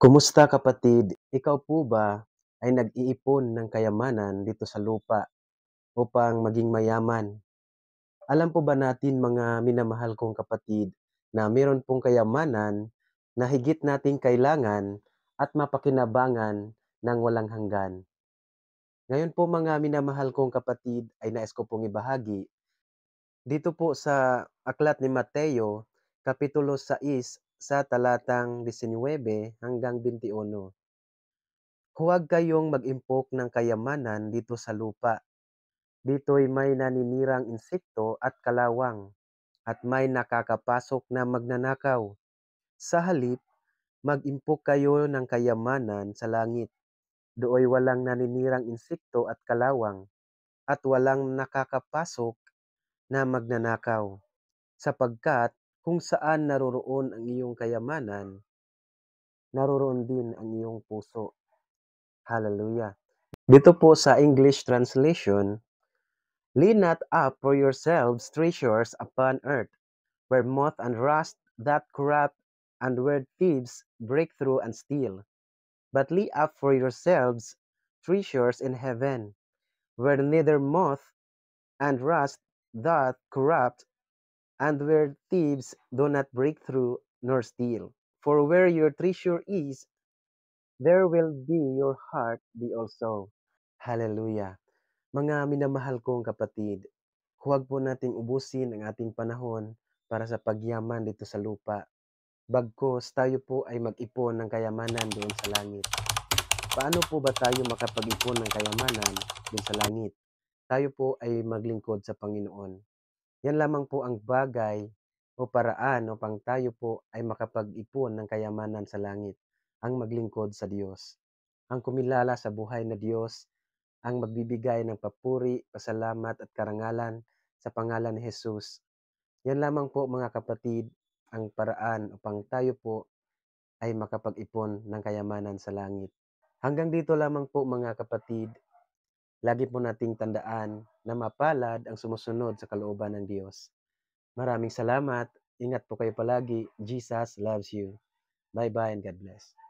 Kumusta kapatid? Ikaw po ba ay nag-iipon ng kayamanan dito sa lupa upang maging mayaman? Alam po ba natin mga minamahal kong kapatid na meron pong kayamanan na higit nating kailangan at mapakinabangan ng walang hanggan. Ngayon po mga minamahal kong kapatid ay nais ko pong ibahagi dito po sa aklat ni Mateo, Kapitulo 6 sa talatang 19 hanggang 21. Huwag kayong mag-impok ng kayamanan dito sa lupa. Dito'y may naninirang insekto at kalawang, at may nakakapasok na magnanakaw. Sa halip, mag-impok kayo ng kayamanan sa langit. Dooy walang naninirang insekto at kalawang, at walang nakakapasok na magnanakaw. Sapagkat kung saan naroroon ang iyong kayamanan, naroroon din ang iyong puso. Hallelujah. Dito po sa English translation, lay not up for yourselves treasures upon earth, where moth and rust that corrupt, and where thieves break through and steal. But lay up for yourselves treasures in heaven, where neither moth and rust doth corrupt, and where thieves do not break through nor steal. For where your treasure is, there will be your heart be also. Hallelujah. Mga minamahal kong kapatid, huwag po nating ubusin ang ating panahon para sa pagyaman dito sa lupa. Bagkus tayo po ay mag-ipon ng kayamanan doon sa langit. Paano po ba tayo makapag-ipon ng kayamanan doon sa langit? Tayo po ay maglingkod sa Panginoon. Yan lamang po ang bagay o paraan upang tayo po ay makapag-ipon ng kayamanan sa langit, ang maglingkod sa Diyos. Ang kumilala sa buhay na Diyos, ang magbibigay ng papuri, pasalamat at karangalan sa pangalan ni Jesus. Yan lamang po mga kapatid ang paraan upang tayo po ay makapag-ipon ng kayamanan sa langit. Hanggang dito lamang po mga kapatid, lagi po nating tandaan na mapalad ang sumusunod sa kalooban ng Diyos. Maraming salamat. Ingat po kayo palagi. Jesus loves you. Bye-bye and God bless.